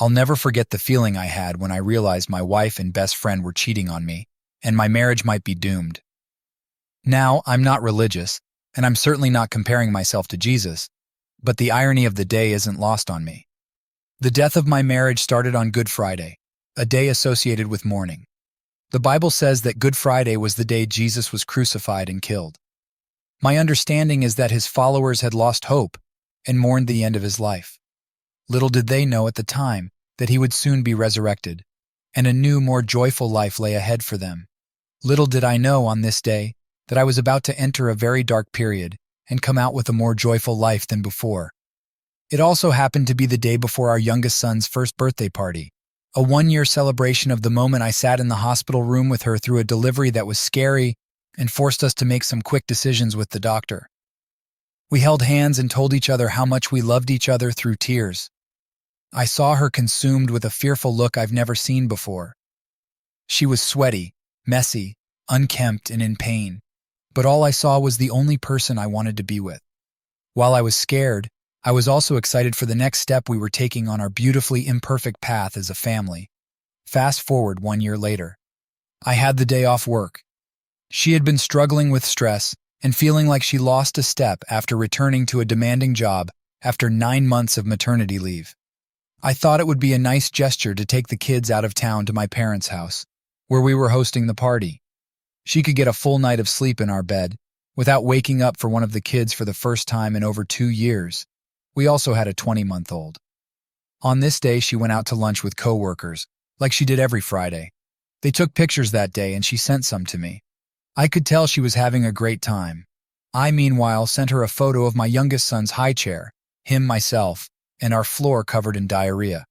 I'll never forget the feeling I had when I realized my wife and best friend were cheating on me, and my marriage might be doomed. Now, I'm not religious, and I'm certainly not comparing myself to Jesus, but the irony of the day isn't lost on me. The death of my marriage started on Good Friday, a day associated with mourning. The Bible says that Good Friday was the day Jesus was crucified and killed. My understanding is that his followers had lost hope and mourned the end of his life. Little did they know at the time that he would soon be resurrected, and a new, more joyful life lay ahead for them. Little did I know on this day that I was about to enter a very dark period and come out with a more joyful life than before. It also happened to be the day before our youngest son's first birthday party, a one-year celebration of the moment I sat in the hospital room with her through a delivery that was scary and forced us to make some quick decisions with the doctor. We held hands and told each other how much we loved each other through tears. I saw her consumed with a fearful look I've never seen before. She was sweaty, messy, unkempt, and in pain, but all I saw was the only person I wanted to be with. While I was scared, I was also excited for the next step we were taking on our beautifully imperfect path as a family. Fast forward 1 year later. I had the day off work. She had been struggling with stress and feeling like she lost a step after returning to a demanding job after 9 months of maternity leave. I thought it would be a nice gesture to take the kids out of town to my parents' house, where we were hosting the party. She could get a full night of sleep in our bed without waking up for one of the kids for the first time in over 2 years. We also had a 20-month-old. On this day, she went out to lunch with coworkers, like she did every Friday. They took pictures that day and she sent some to me. I could tell she was having a great time. I, meanwhile, sent her a photo of my youngest son's high chair, him, myself, and our floor covered in diarrhea.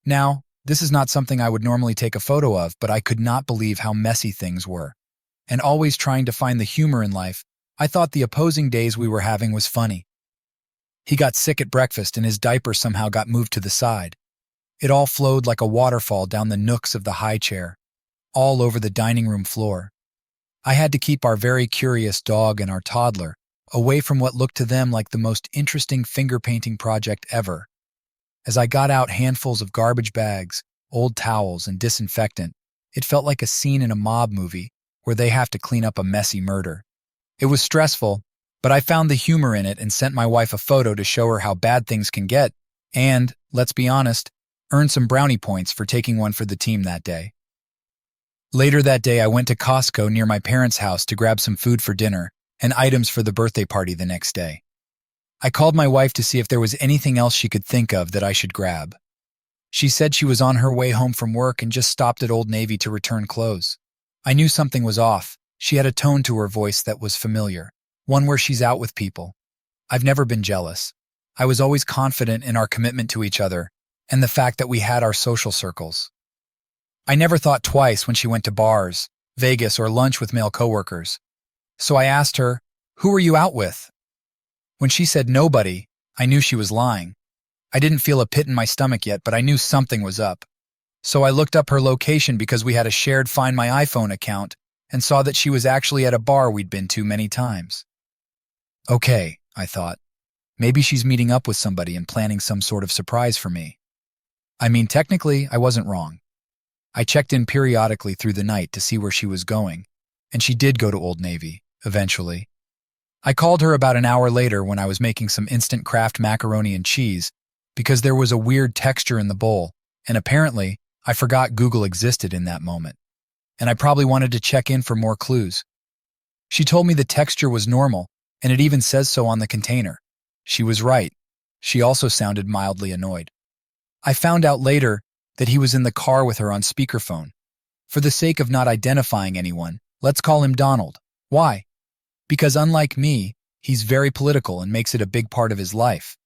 Now, this is not something I would normally take a photo of, but I could not believe how messy things were. And always trying to find the humor in life, I thought the opposing days we were having was funny. He got sick at breakfast and his diaper somehow got moved to the side. It all flowed like a waterfall down the nooks of the high chair, all over the dining room floor. I had to keep our very curious dog and our toddler away from what looked to them like the most interesting finger painting project ever. As I got out handfuls of garbage bags, old towels, and disinfectant, it felt like a scene in a mob movie where they have to clean up a messy murder. It was stressful, but I found the humor in it and sent my wife a photo to show her how bad things can get and, let's be honest, earned some brownie points for taking one for the team that day. Later that day, I went to Costco near my parents' house to grab some food for dinner and items for the birthday party the next day. I called my wife to see if there was anything else she could think of that I should grab. She said she was on her way home from work and just stopped at Old Navy to return clothes. I knew something was off. She had a tone to her voice that was familiar, one where she's out with people. I've never been jealous. I was always confident in our commitment to each other and the fact that we had our social circles. I never thought twice when she went to bars, Vegas, or lunch with male coworkers. So I asked her, "Who were you out with?" When she said nobody, I knew she was lying. I didn't feel a pit in my stomach yet, but I knew something was up. So I looked up her location because we had a shared Find My iPhone account and saw that she was actually at a bar we'd been to many times. Okay, I thought. Maybe she's meeting up with somebody and planning some sort of surprise for me. I mean, technically, I wasn't wrong. I checked in periodically through the night to see where she was going, and she did go to Old Navy, eventually. I called her about an hour later when I was making some instant Kraft macaroni and cheese because there was a weird texture in the bowl, and apparently, I forgot Google existed in that moment. And I probably wanted to check in for more clues. She told me the texture was normal, and it even says so on the container. She was right. She also sounded mildly annoyed. I found out later that he was in the car with her on speakerphone. For the sake of not identifying anyone, let's call him Donald. Why? Because unlike me, he's very political and makes it a big part of his life.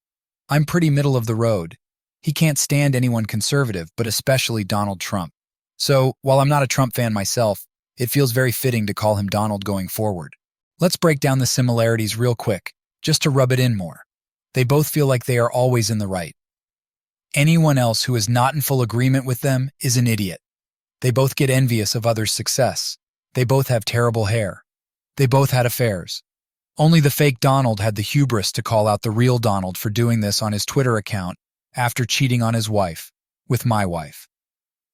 I'm pretty middle of the road. He can't stand anyone conservative, but especially Donald Trump. So, while I'm not a Trump fan myself, it feels very fitting to call him Donald going forward. Let's break down the similarities real quick, just to rub it in more. They both feel like they are always in the right. Anyone else who is not in full agreement with them is an idiot. They both get envious of others' success. They both have terrible hair. They both had affairs. Only the fake Donald had the hubris to call out the real Donald for doing this on his Twitter account after cheating on his wife, with my wife.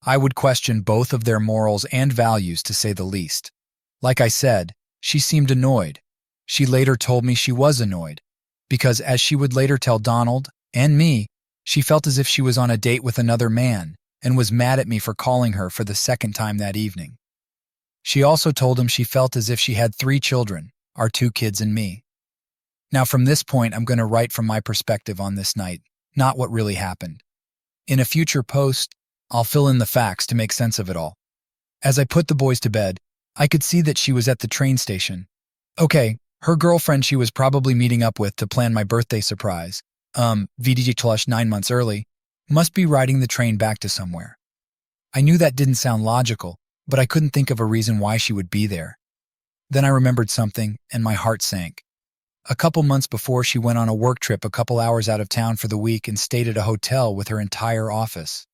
I would question both of their morals and values, to say the least. Like I said, she seemed annoyed. She later told me she was annoyed, because as she would later tell Donald and me, she felt as if she was on a date with another man and was mad at me for calling her for the second time that evening. She also told him she felt as if she had 3 children, our 2 kids and me. Now from this point, I'm going to write from my perspective on this night, not what really happened. In a future post, I'll fill in the facts to make sense of it all. As I put the boys to bed, I could see that she was at the train station. Okay, her girlfriend she was probably meeting up with to plan my birthday surprise, VDJ 9 months early, must be riding the train back to somewhere. I knew that didn't sound logical, but I couldn't think of a reason why she would be there. Then I remembered something, and my heart sank. A couple months before, she went on a work trip a couple hours out of town for the week and stayed at a hotel with her entire office.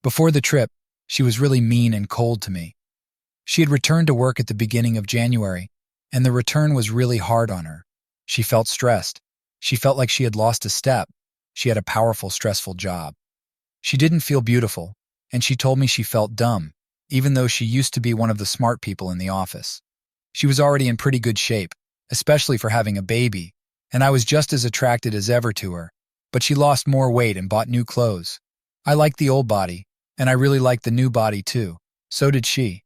Before the trip, she was really mean and cold to me. She had returned to work at the beginning of January, and the return was really hard on her. She felt stressed. She felt like she had lost a step. She had a powerful, stressful job. She didn't feel beautiful, and she told me she felt dumb, even though she used to be one of the smart people in the office. She was already in pretty good shape, especially for having a baby, and I was just as attracted as ever to her, but she lost more weight and bought new clothes. I liked the old body, and I really liked the new body too. So did she.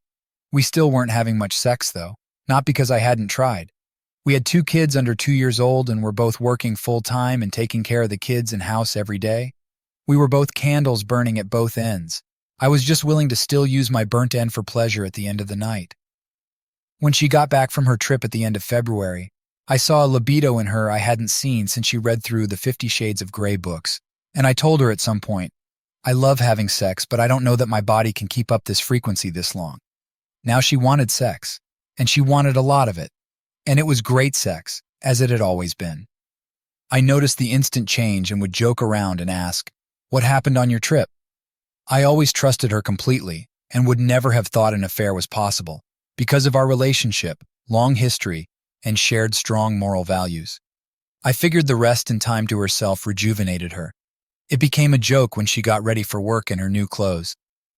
We still weren't having much sex though, not because I hadn't tried. We had 2 kids under 2 years old and were both working full-time and taking care of the kids and house every day. We were both candles burning at both ends. I was just willing to still use my burnt end for pleasure at the end of the night. When she got back from her trip at the end of February, I saw a libido in her I hadn't seen since she read through the 50 Shades of Grey books, and I told her at some point, I love having sex, but I don't know that my body can keep up this frequency this long. Now she wanted sex, and she wanted a lot of it, and it was great sex, as it had always been. I noticed the instant change and would joke around and ask, "What happened on your trip?" I always trusted her completely and would never have thought an affair was possible, because of our relationship, long history, and shared strong moral values. I figured the rest and time to herself rejuvenated her. It became a joke when she got ready for work in her new clothes,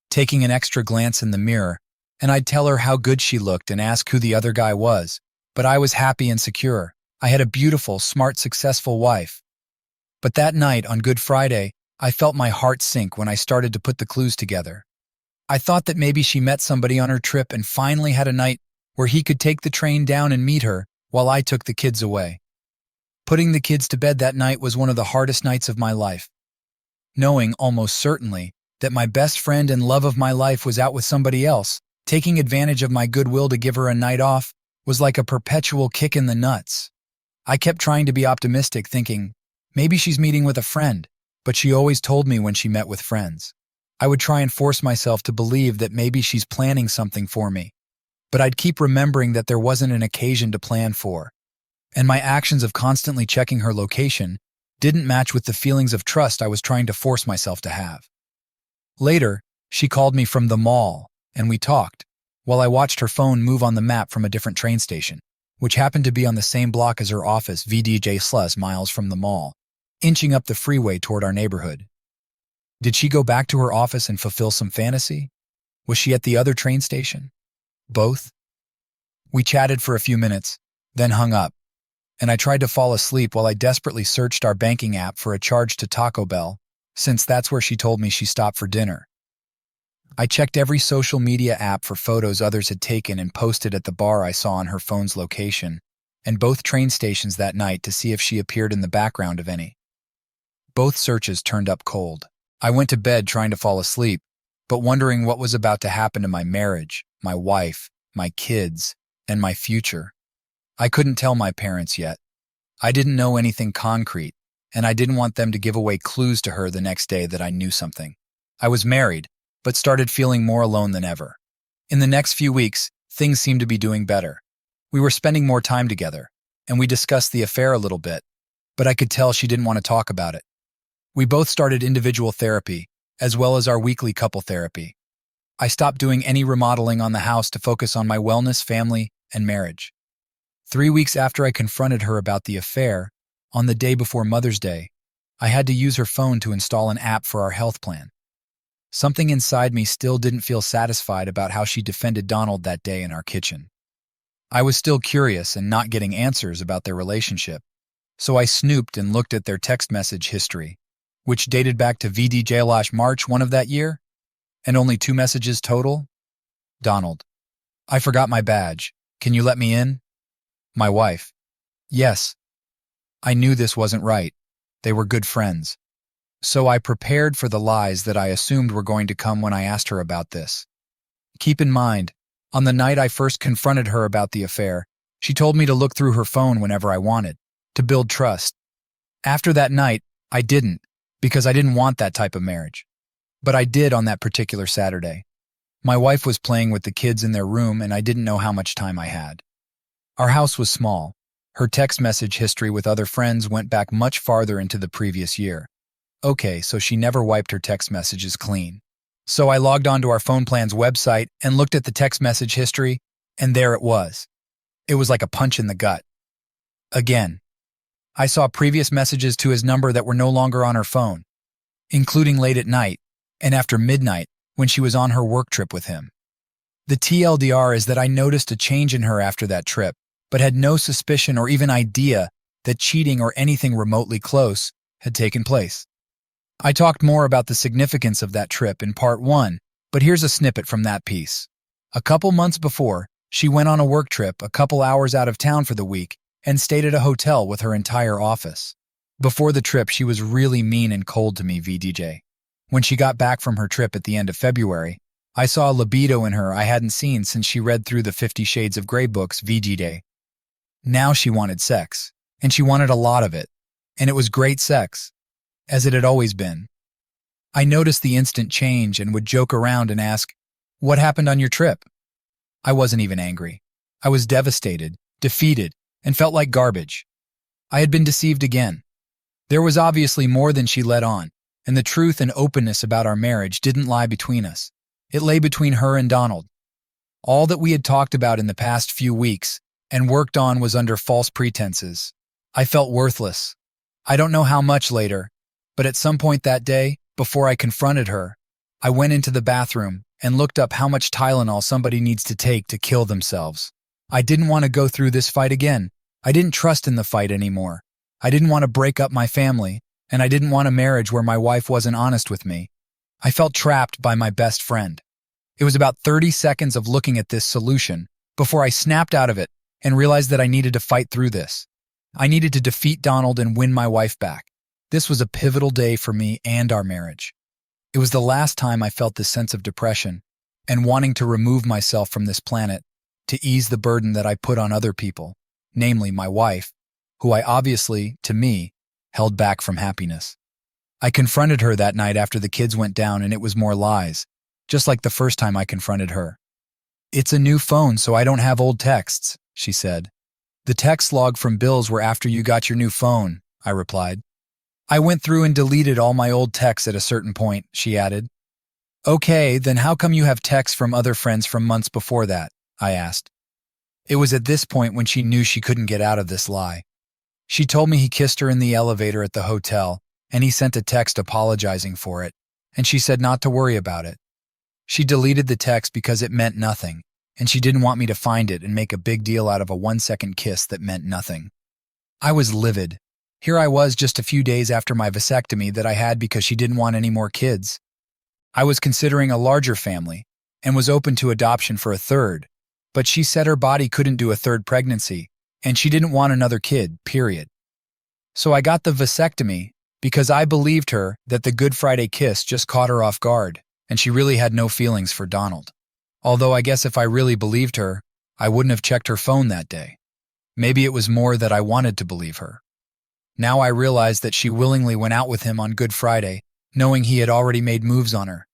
taking an extra glance in the mirror, and I'd tell her how good she looked and ask who the other guy was, but I was happy and secure. I had a beautiful, smart, successful wife. But that night, on Good Friday, I felt my heart sink when I started to put the clues together. I thought that maybe she met somebody on her trip and finally had a night where he could take the train down and meet her while I took the kids away. Putting the kids to bed that night was one of the hardest nights of my life. Knowing almost certainly that my best friend and love of my life was out with somebody else, taking advantage of my goodwill to give her a night off, was like a perpetual kick in the nuts. I kept trying to be optimistic, thinking, maybe she's meeting with a friend, but she always told me when she met with friends. I would try and force myself to believe that maybe she's planning something for me, but I'd keep remembering that there wasn't an occasion to plan for, and my actions of constantly checking her location didn't match with the feelings of trust I was trying to force myself to have. Later, she called me from the mall, and we talked, while I watched her phone move on the map from a different train station, which happened to be on the same block as her office, VDJ miles from the mall, inching up the freeway toward our neighborhood. Did she go back to her office and fulfill some fantasy? Was she at the other train station? Both? We chatted for a few minutes, then hung up, and I tried to fall asleep while I desperately searched our banking app for a charge to Taco Bell, since that's where she told me she stopped for dinner. I checked every social media app for photos others had taken and posted at the bar I saw on her phone's location, and both train stations that night to see if she appeared in the background of any. Both searches turned up cold. I went to bed trying to fall asleep, but wondering what was about to happen to my marriage, my wife, my kids, and my future. I couldn't tell my parents yet. I didn't know anything concrete, and I didn't want them to give away clues to her the next day that I knew something. I was married, but started feeling more alone than ever. In the next few weeks, things seemed to be doing better. We were spending more time together, and we discussed the affair a little bit, but I could tell she didn't want to talk about it. We both started individual therapy, as well as our weekly couple therapy. I stopped doing any remodeling on the house to focus on my wellness, family, and marriage. 3 weeks after I confronted her about the affair, on the day before Mother's Day, I had to use her phone to install an app for our health plan. Something inside me still didn't feel satisfied about how she defended Donald that day in our kitchen. I was still curious and not getting answers about their relationship, so I snooped and looked at their text message history, which dated back to March 1 of that year, and only 2 messages total. Donald: I forgot my badge. Can you let me in? My wife: Yes. I knew this wasn't right. They were good friends. So I prepared for the lies that I assumed were going to come when I asked her about this. Keep in mind, on the night I first confronted her about the affair, she told me to look through her phone whenever I wanted, to build trust. After that night, I didn't, because I didn't want that type of marriage. But I did on that particular Saturday. My wife was playing with the kids in their room and I didn't know how much time I had. Our house was small. Her text message history with other friends went back much farther into the previous year. Okay, so she never wiped her text messages clean. So I logged onto our phone plan's website and looked at the text message history, and there it was. It was like a punch in the gut. Again, I saw previous messages to his number that were no longer on her phone, including late at night and after midnight when she was on her work trip with him. The TLDR is that I noticed a change in her after that trip, but had no suspicion or even idea that cheating or anything remotely close had taken place. I talked more about the significance of that trip in part 1, but here's a snippet from that piece. A couple months before, she went on a work trip a couple hours out of town for the week and stayed at a hotel with her entire office. Before the trip, she was really mean and cold to me, VDJ. When she got back from her trip at the end of February, I saw a libido in her I hadn't seen since she read through the 50 Shades of Grey books, VDJ. Now she wanted sex, and she wanted a lot of it, and it was great sex, as it had always been. I noticed the instant change and would joke around and ask, "What happened on your trip?" I wasn't even angry. I was devastated, defeated, and felt like garbage. I had been deceived again. There was obviously more than she let on, and the truth and openness about our marriage didn't lie between us. It lay between her and Donald. All that we had talked about in the past few weeks and worked on was under false pretenses. I felt worthless. I don't know how much later, but at some point that day, before I confronted her, I went into the bathroom and looked up how much Tylenol somebody needs to take to kill themselves. I didn't want to go through this fight again. I didn't trust in the fight anymore. I didn't want to break up my family, and I didn't want a marriage where my wife wasn't honest with me. I felt trapped by my best friend. It was about 30 seconds of looking at this solution before I snapped out of it and realized that I needed to fight through this. I needed to defeat Donald and win my wife back. This was a pivotal day for me and our marriage. It was the last time I felt this sense of depression and wanting to remove myself from this planet to ease the burden that I put on other people, namely my wife, who I obviously, to me, held back from happiness. I confronted her that night after the kids went down and it was more lies, just like the first time I confronted her. "It's a new phone, so I don't have old texts," she said. "The text log from Bill's were after you got your new phone," I replied. "I went through and deleted all my old texts at a certain point," she added. "Okay, then how come you have texts from other friends from months before that?" I asked. It was at this point when she knew she couldn't get out of this lie. She told me he kissed her in the elevator at the hotel, and he sent a text apologizing for it, and she said not to worry about it. She deleted the text because it meant nothing, and she didn't want me to find it and make a big deal out of a 1-second kiss that meant nothing. I was livid. Here I was just a few days after my vasectomy that I had because she didn't want any more kids. I was considering a larger family and was open to adoption for a third, but she said her body couldn't do a third pregnancy, and she didn't want another kid, period. So I got the vasectomy because I believed her that the Good Friday kiss just caught her off guard, and she really had no feelings for Donald. Although I guess if I really believed her, I wouldn't have checked her phone that day. Maybe it was more that I wanted to believe her. Now I realized that she willingly went out with him on Good Friday, knowing he had already made moves on her,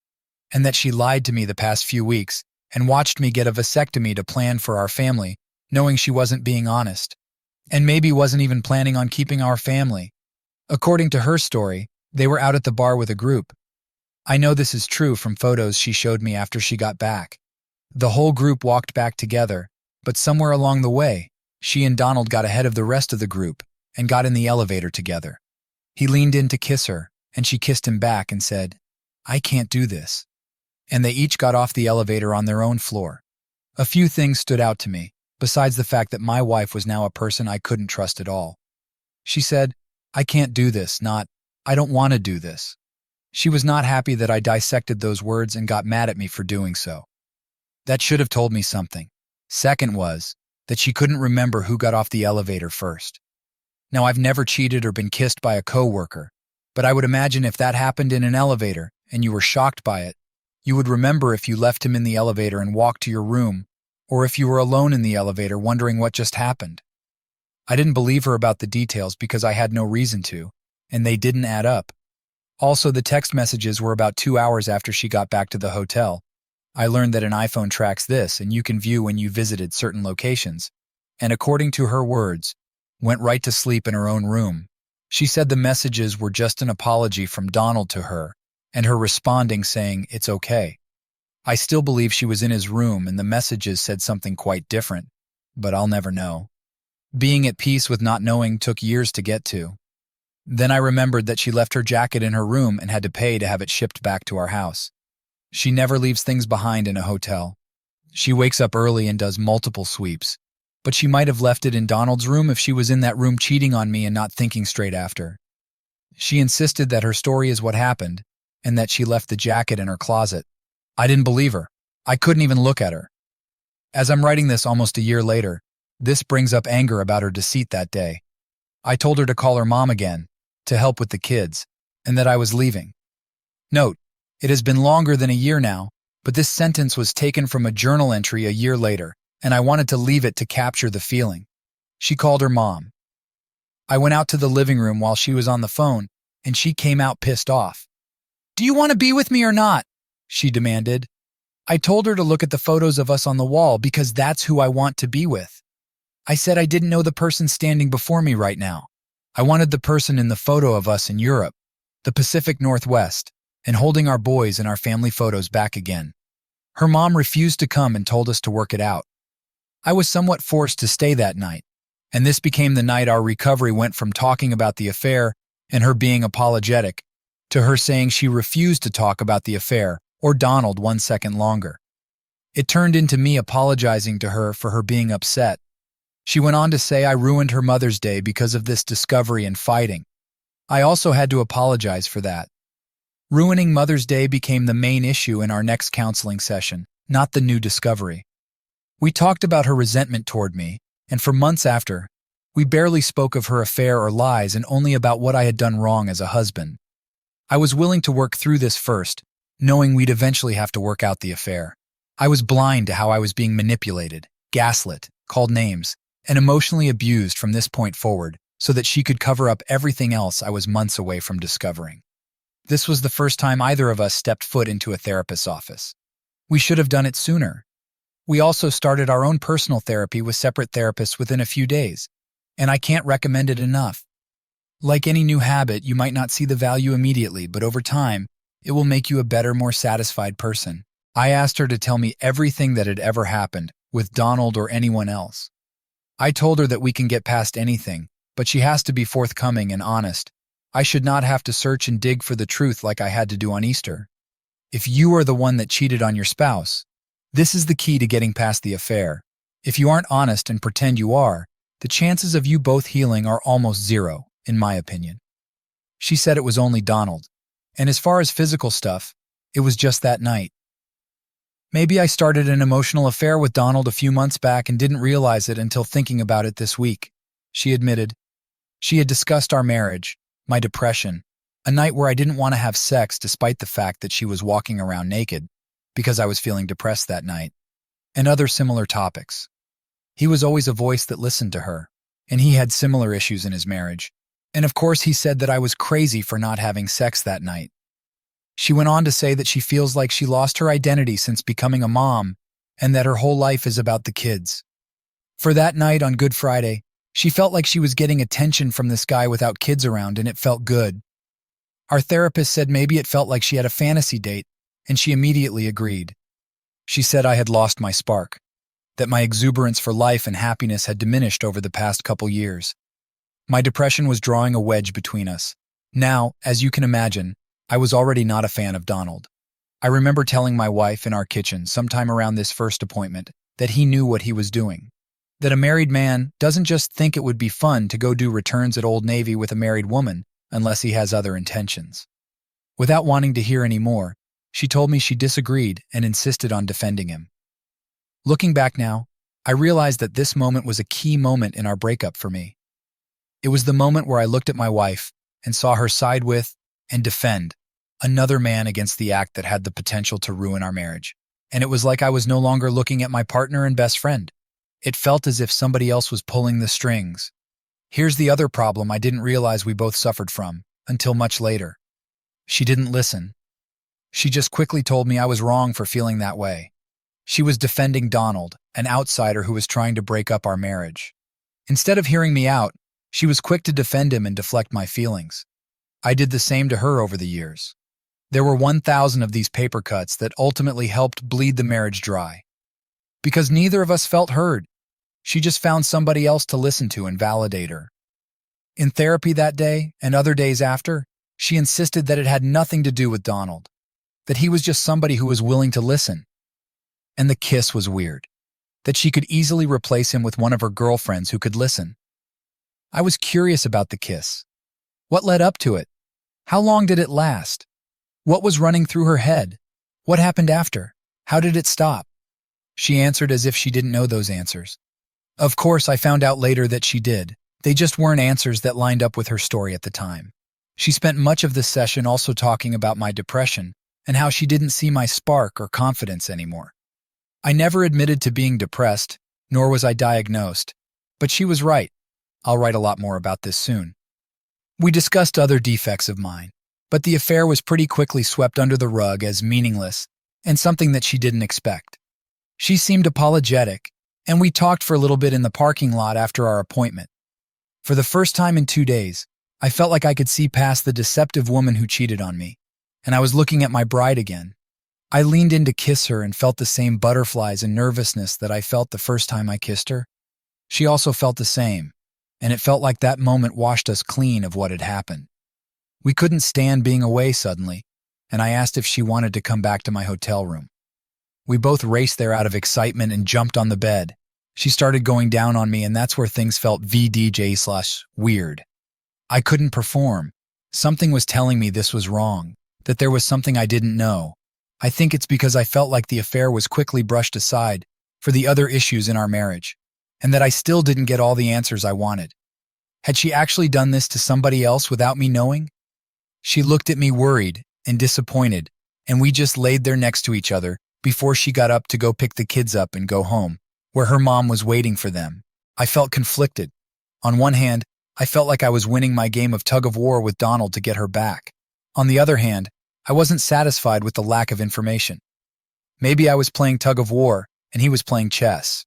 and that she lied to me the past few weeks and watched me get a vasectomy to plan for our family, knowing she wasn't being honest, and maybe wasn't even planning on keeping our family. According to her story, they were out at the bar with a group. I know this is true from photos she showed me after she got back. The whole group walked back together, but somewhere along the way, she and Donald got ahead of the rest of the group and got in the elevator together. He leaned in to kiss her, and she kissed him back and said, I can't do this. And they each got off the elevator on their own floor. A few things stood out to me, besides the fact that my wife was now a person I couldn't trust at all. She said, I can't do this, not, I don't want to do this. She was not happy that I dissected those words and got mad at me for doing so. That should have told me something. Second was that she couldn't remember who got off the elevator first. Now, I've never cheated or been kissed by a coworker, but I would imagine if that happened in an elevator and you were shocked by it, you would remember if you left him in the elevator and walked to your room, or if you were alone in the elevator wondering what just happened. I didn't believe her about the details because I had no reason to, and they didn't add up. Also, the text messages were about 2 hours after she got back to the hotel. I learned that an iPhone tracks this and you can view when you visited certain locations. And according to her words, went right to sleep in her own room. She said the messages were just an apology from Donald to her, and her responding saying, it's okay. I still believe she was in his room and the messages said something quite different, but I'll never know. Being at peace with not knowing took years to get to. Then I remembered that she left her jacket in her room and had to pay to have it shipped back to our house. She never leaves things behind in a hotel. She wakes up early and does multiple sweeps, but she might have left it in Donald's room if she was in that room cheating on me and not thinking straight after. She insisted that her story is what happened and that she left the jacket in her closet. I didn't believe her. I couldn't even look at her. As I'm writing this almost a year later, this brings up anger about her deceit that day. I told her to call her mom again, to help with the kids, and that I was leaving. Note, it has been longer than a year now, but this sentence was taken from a journal entry a year later, and I wanted to leave it to capture the feeling. She called her mom. I went out to the living room while she was on the phone, and she came out pissed off. Do you want to be with me or not? She demanded. I told her to look at the photos of us on the wall because that's who I want to be with. I said I didn't know the person standing before me right now. I wanted the person in the photo of us in Europe, the Pacific Northwest, and holding our boys and our family photos back again. Her mom refused to come and told us to work it out. I was somewhat forced to stay that night, and this became the night our recovery went from talking about the affair and her being apologetic to her saying she refused to talk about the affair or Donald 1 second longer. It turned into me apologizing to her for her being upset. She went on to say I ruined her Mother's Day because of this discovery and fighting. I also had to apologize for that. Ruining Mother's Day became the main issue in our next counseling session, not the new discovery. We talked about her resentment toward me, and for months after, we barely spoke of her affair or lies and only about what I had done wrong as a husband. I was willing to work through this first, knowing we'd eventually have to work out the affair. I was blind to how I was being manipulated, gaslit, called names, and emotionally abused from this point forward so that she could cover up everything else I was months away from discovering. This was the first time either of us stepped foot into a therapist's office. We should have done it sooner. We also started our own personal therapy with separate therapists within a few days, and I can't recommend it enough. Like any new habit, you might not see the value immediately, but over time, it will make you a better, more satisfied person. I asked her to tell me everything that had ever happened, with Donald or anyone else. I told her that we can get past anything, but she has to be forthcoming and honest. I should not have to search and dig for the truth like I had to do on Easter. If you are the one that cheated on your spouse, this is the key to getting past the affair. If you aren't honest and pretend you are, the chances of you both healing are almost zero, in my opinion. She said it was only Donald, and as far as physical stuff, it was just that night. Maybe I started an emotional affair with Donald a few months back and didn't realize it until thinking about it this week, she admitted. She had discussed our marriage, my depression, a night where I didn't want to have sex despite the fact that she was walking around naked, because I was feeling depressed that night, and other similar topics. He was always a voice that listened to her, and he had similar issues in his marriage. And of course he said that I was crazy for not having sex that night. She went on to say that she feels like she lost her identity since becoming a mom, and that her whole life is about the kids. For that night on Good Friday, she felt like she was getting attention from this guy without kids around, and it felt good. Our therapist said maybe it felt like she had a fantasy date, and she immediately agreed. She said I had lost my spark, that my exuberance for life and happiness had diminished over the past couple years. My depression was drawing a wedge between us. Now, as you can imagine, I was already not a fan of Donald. I remember telling my wife in our kitchen sometime around this first appointment that he knew what he was doing. That a married man doesn't just think it would be fun to go do returns at Old Navy with a married woman unless he has other intentions. Without wanting to hear any more, she told me she disagreed and insisted on defending him. Looking back now, I realized that this moment was a key moment in our breakup for me. It was the moment where I looked at my wife and saw her side with and defend another man against the act that had the potential to ruin our marriage. And it was like I was no longer looking at my partner and best friend. It felt as if somebody else was pulling the strings. Here's the other problem I didn't realize we both suffered from until much later. She didn't listen. She just quickly told me I was wrong for feeling that way. She was defending Donald, an outsider who was trying to break up our marriage. Instead of hearing me out, she was quick to defend him and deflect my feelings. I did the same to her over the years. There were 1,000 of these paper cuts that ultimately helped bleed the marriage dry. Because neither of us felt heard, she just found somebody else to listen to and validate her. In therapy that day and other days after, she insisted that it had nothing to do with Donald, that he was just somebody who was willing to listen. And the kiss was weird, that she could easily replace him with one of her girlfriends who could listen. I was curious about the kiss. What led up to it? How long did it last? What was running through her head? What happened after? How did it stop? She answered as if she didn't know those answers. Of course, I found out later that she did. They just weren't answers that lined up with her story at the time. She spent much of this session also talking about my depression and how she didn't see my spark or confidence anymore. I never admitted to being depressed, nor was I diagnosed. But she was right. I'll write a lot more about this soon. We discussed other defects of mine, but the affair was pretty quickly swept under the rug as meaningless and something that she didn't expect. She seemed apologetic, and we talked for a little bit in the parking lot after our appointment. For the first time in 2 days, I felt like I could see past the deceptive woman who cheated on me, and I was looking at my bride again. I leaned in to kiss her and felt the same butterflies and nervousness that I felt the first time I kissed her. She also felt the same, and it felt like that moment washed us clean of what had happened. We couldn't stand being away suddenly, and I asked if she wanted to come back to my hotel room. We both raced there out of excitement and jumped on the bed. She started going down on me, and that's where things felt VDJ/weird. I couldn't perform. Something was telling me this was wrong, that there was something I didn't know. I think it's because I felt like the affair was quickly brushed aside for the other issues in our marriage, and that I still didn't get all the answers I wanted. Had she actually done this to somebody else without me knowing? She looked at me worried and disappointed, and we just laid there next to each other before she got up to go pick the kids up and go home, where her mom was waiting for them. I felt conflicted. On one hand, I felt like I was winning my game of tug-of-war with Donald to get her back. On the other hand, I wasn't satisfied with the lack of information. Maybe I was playing tug-of-war and he was playing chess.